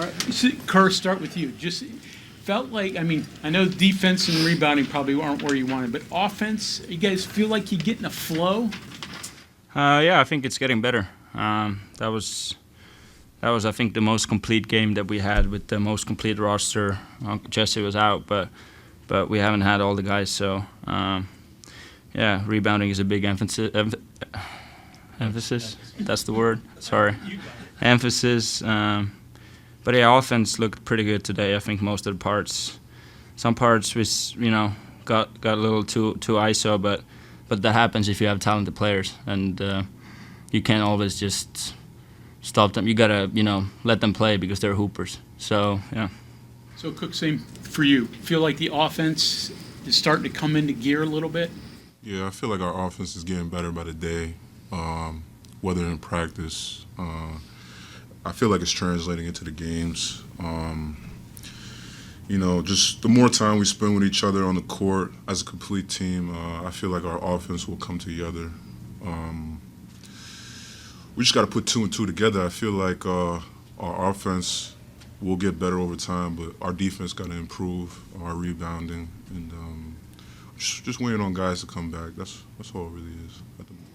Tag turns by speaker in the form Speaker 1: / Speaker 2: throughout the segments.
Speaker 1: All right, Kerr, start with you. Just felt like, I mean, I know defense and rebounding probably aren't where you wanted, but offense, you guys feel like you get in a flow?
Speaker 2: Yeah, I think it's getting better. That was, I think, the most complete game that we had with the most complete roster. Jesse was out, but we haven't had all the guys, so yeah, rebounding is a big emphasis. Emphasis? That's the word. Sorry. Emphasis. But yeah, offense looked pretty good today. I think most of the parts, some parts we got a little too ISO, but that happens if you have talented players, and you can't always just stop them. You gotta let them play because they're hoopers. So yeah.
Speaker 1: So Cook, same for you. Feel like the offense is starting to come into gear a little bit?
Speaker 3: Yeah, I feel like our offense is getting better by the day, whether in practice. I feel like it's translating into the games. Just the more time we spend with each other on the court as a complete team, I feel like our offense will come together. We just got to put 2 and 2 together. I feel like our offense will get better over time, but our defense got to improve, our rebounding, and just waiting on guys to come back. That's all it really is at the moment.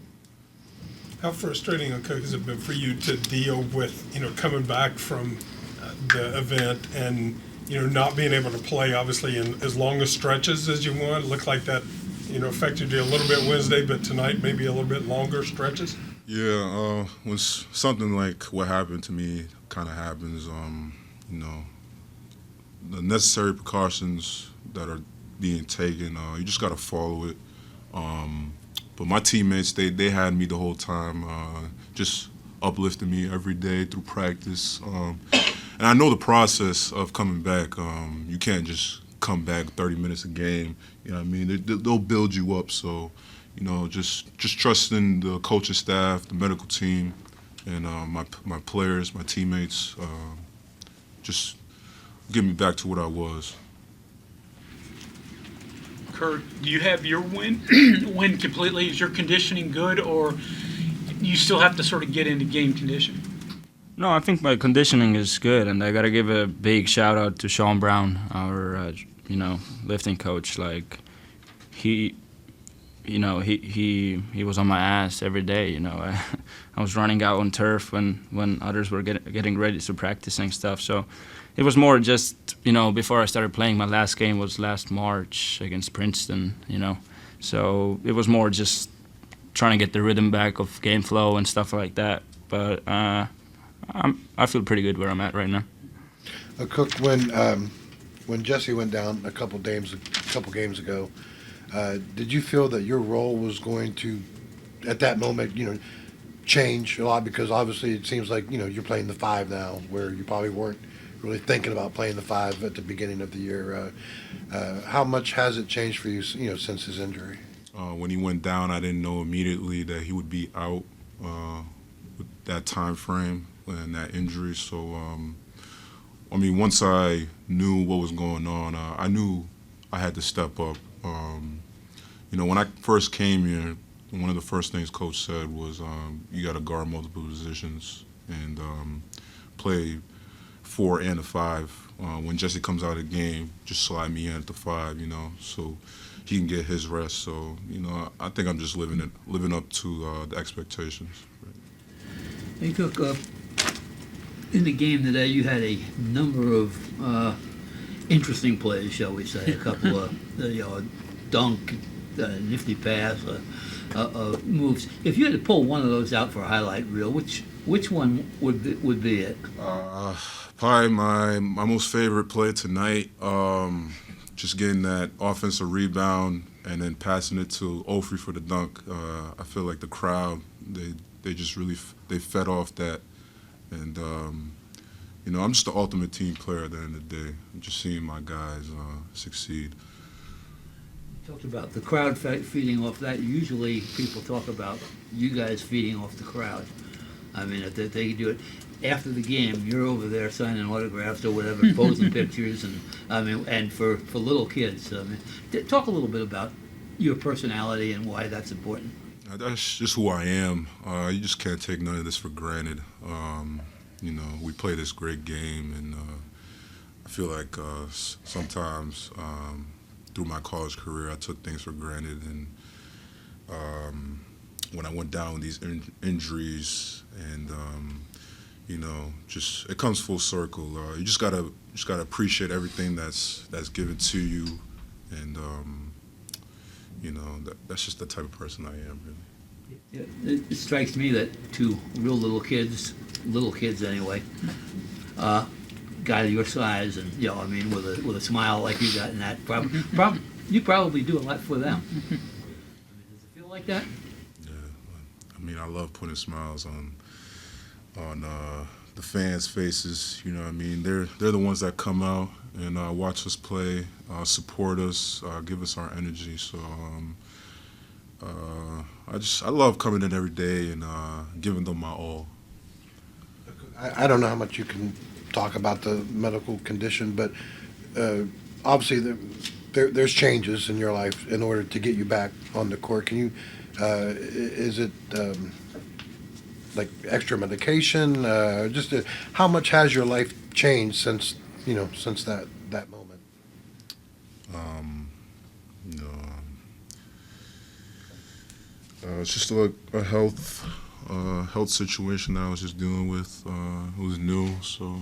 Speaker 4: How frustrating, Akok, has it been for you to deal with, coming back from the event and, not being able to play, obviously, in as long as stretches as you want? It looked like that, affected you a little bit Wednesday, but tonight maybe a little bit longer stretches?
Speaker 3: Yeah, when something like what happened to me kind of happens, the necessary precautions that are being taken, you just got to follow it. But my teammates, they had me the whole time, just uplifting me every day through practice. And I know the process of coming back. You can't just come back 30 minutes a game. You know what I mean? They'll build you up. So, just trusting the coaching staff, the medical team, and my players, my teammates, just get me back to what I was.
Speaker 1: Kerr, do you have your win completely? Is your conditioning good, or you still have to sort of get into game condition?
Speaker 2: No, I think my conditioning is good, and I gotta give a big shout out to Sean Brown, our lifting coach. Like he was on my ass every day. I was running out on turf when others were getting ready to practice and stuff. So it was more just before I started playing. My last game was last March against Princeton. So it was more just trying to get the rhythm back of game flow and stuff like that. But I feel pretty good where I'm at right now.
Speaker 5: Cook, when Jesse went down a couple games ago, did you feel that your role was going to, at that moment, change a lot? Because obviously it seems like you're playing the 5 now, where you probably weren't really thinking about playing the 5 at the beginning of the year. How much has it changed for you, since his injury?
Speaker 3: When he went down, I didn't know immediately that he would be out with that time frame and that injury. So, once I knew what was going on, I knew I had to step up. When I first came here, one of the first things Coach said was, you got to guard multiple positions and play 4 and a 5. When Jesse comes out of the game, just slide me in at the 5, so he can get his rest. So, I think I'm just living up to the expectations.
Speaker 6: Hey, Cook, in the game today, you had a number of interesting plays, shall we say, a couple of dunk, nifty pass moves. If you had to pull one of those out for a highlight reel, which one would be it?
Speaker 3: Probably my most favorite play tonight. Just getting that offensive rebound and then passing it to Ofri for the dunk. I feel like the crowd, they just really they fed off that, and I'm just the ultimate team player at the end of the day. I'm just seeing my guys succeed.
Speaker 6: You talked about the crowd feeding off that. Usually people talk about you guys feeding off the crowd. I mean, if they do it after the game, you're over there signing autographs or whatever, posing pictures, and for little kids. Talk a little bit about your personality and why that's important.
Speaker 3: That's just who I am. You just can't take none of this for granted. We play this great game, and I feel like sometimes through my college career, I took things for granted, and when I went down with these injuries, and just it comes full circle. You just gotta appreciate everything that's given to you, and that's just the type of person I am, really.
Speaker 6: It strikes me that two real little kids anyway, guy your size, and with a smile like you got, and that you probably do a lot for them. I mean, does it feel like that?
Speaker 3: Yeah, I mean, I love putting smiles on the fans' faces. You know what I mean? They're the ones that come out and watch us play, support us, give us our energy. So I love coming in every day and giving them my all.
Speaker 5: I don't know how much you can talk about the medical condition, but obviously there's changes in your life in order to get you back on the court. Can you? Is it like extra medication? How much has your life changed since that moment?
Speaker 3: It's just a health situation that I was just dealing with. It was new, so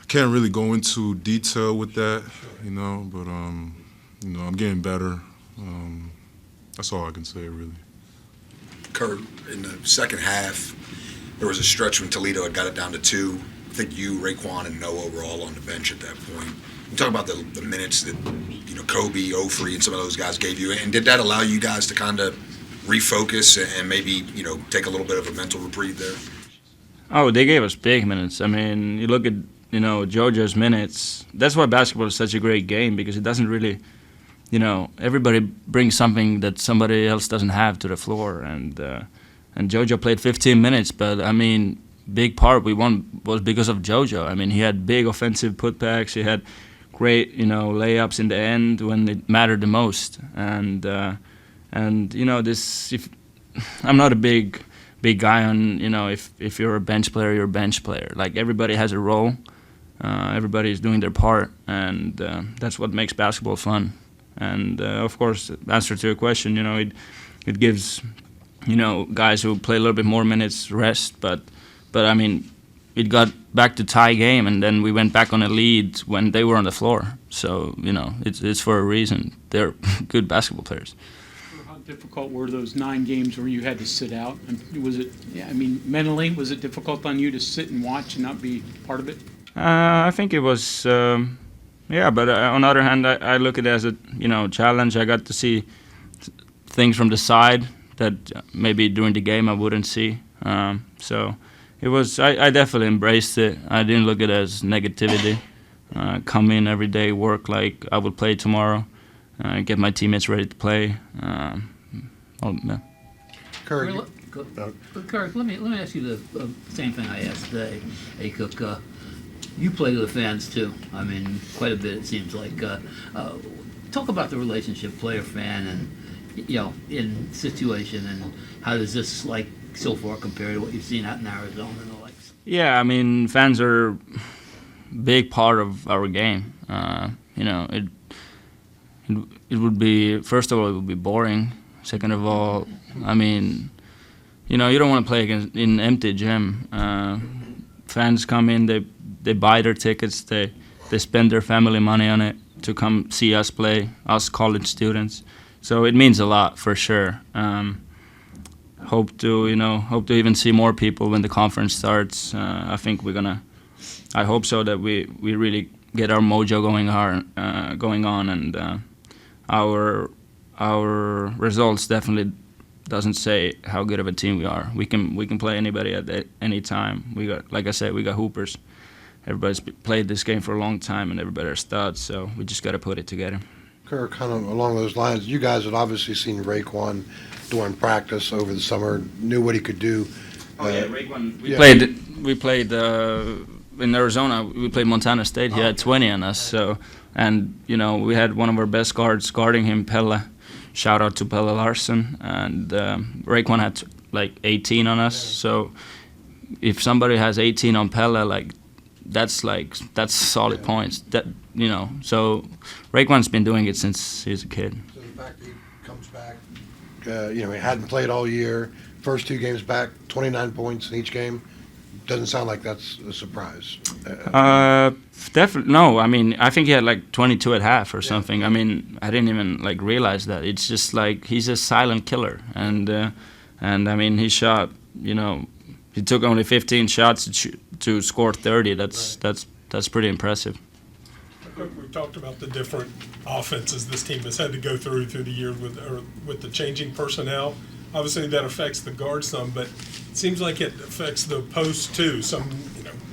Speaker 3: I can't really go into detail with that, but I'm getting better. That's all I can say, really.
Speaker 7: Kerr, in the second half, there was a stretch when Toledo had got it down to 2. I think you, Raekwon, and Noah were all on the bench at that point. You talk about the minutes that Kobe, Ofri, and some of those guys gave you, and did that allow you guys to kind of refocus and maybe take a little bit of a mental reprieve there?
Speaker 2: Oh, they gave us big minutes. I mean, you look at JoJo's minutes. That's why basketball is such a great game, because it doesn't really, everybody brings something that somebody else doesn't have to the floor, and JoJo played 15 minutes, but I mean, big part we won was because of JoJo. I mean, he had big offensive putbacks. He had great, layups in the end when it mattered the most. And this. If I'm not a big guy on, if you're a bench player, you're a bench player. Like, everybody has a role. Everybody is doing their part, and that's what makes basketball fun. And of course, answer to your question, it gives, guys who play a little bit more minutes rest. But I mean, it got back to tie game, and then we went back on a lead when they were on the floor. So it's for a reason. They're good basketball players.
Speaker 1: How difficult were those 9 games where you had to sit out? Was it? Yeah, I mean, mentally, was it difficult on you to sit and watch and not be part of it?
Speaker 2: I think it was. But on the other hand, I look at it as a challenge. I got to see things from the side that maybe during the game I wouldn't see. So it was. I definitely embraced it. I didn't look at it as negativity. Come in every day, work like I would play tomorrow, get my teammates ready to play.
Speaker 5: Kerr,
Speaker 6: Kerr, let me ask you the same thing I asked today. Akok, you play to the fans too. I mean, quite a bit it seems like. Talk about the relationship player-fan and in situation, and how does this so far compare to what you've seen out in Arizona and the likes?
Speaker 2: Yeah, I mean, fans are a big part of our game. It would be, first of all, it would be boring. Second of all, I mean, you don't want to play in an empty gym. Fans come in, they buy their tickets, they spend their family money on it to come see us play, us college students. So it means a lot for sure. Hope to even see more people when the conference starts. I think I hope so, that we really get our mojo going on, and our results definitely doesn't say how good of a team we are. We can play anybody at any time. We got, like I said, we got hoopers. Everybody's played this game for a long time, and everybody are studs. So we just got to put it together.
Speaker 5: Kerr, kind of along those lines, you guys had obviously seen Raekwon during practice over the summer, knew what he could do.
Speaker 2: Raekwon. We played in Arizona. We played Montana State. He had 20 on us. So, and we had one of our best guards guarding him, Pelle. Shout out to Pelle Larsen. And Raekwon had 18 on us. So if somebody has 18 on Pelle, that's solid points. That so Raekwon's been doing it since he's a kid.
Speaker 5: So the fact that he comes back, he hadn't played all year, first 2 games back, 29 points in each game, doesn't sound like that's a surprise.
Speaker 2: Definitely no. I mean, I think he had like 22 at half or something. I mean, I didn't even like realize that. It's just like he's a silent killer, and I mean, he shot. He took only 15 shots to score 30. That's pretty impressive.
Speaker 4: We've talked about the different offenses this team has had to go through the years with the changing personnel. Obviously, that affects the guard some, but it seems like it affects the post too.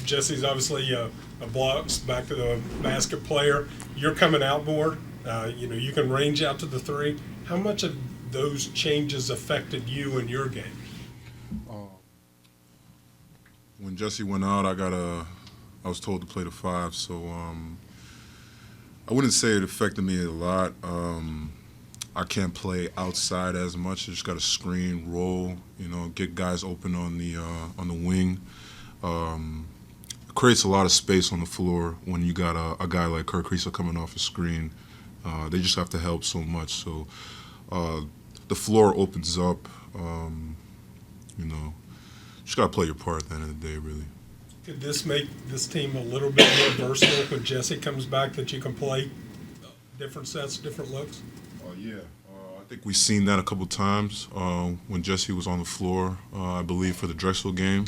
Speaker 4: Jesse's obviously a blocks back to the basket player. You're coming out more. You can range out to the 3. How much of those changes affected you and your game?
Speaker 3: When Jesse went out, I was told to play the 5, so I wouldn't say it affected me a lot. I can't play outside as much. I just got to screen, roll, get guys open on the wing. It creates a lot of space on the floor when you got a guy like Kerr Kriisa coming off a screen. They just have to help so much. So the floor opens up. Just got to play your part at the end of the day, really.
Speaker 4: Could this make this team a little bit more versatile when Jesse comes back, that you can play different sets, different looks?
Speaker 3: Yeah. I think we've seen that a couple times when Jesse was on the floor, I believe, for the Drexel game.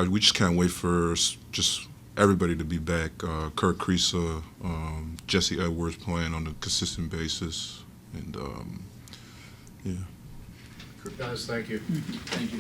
Speaker 3: We just can't wait for just everybody to be back. Kerr Kriisa, Jesse Edwards playing on a consistent basis. And, yeah.
Speaker 5: Guys, thank you.
Speaker 1: Thank you.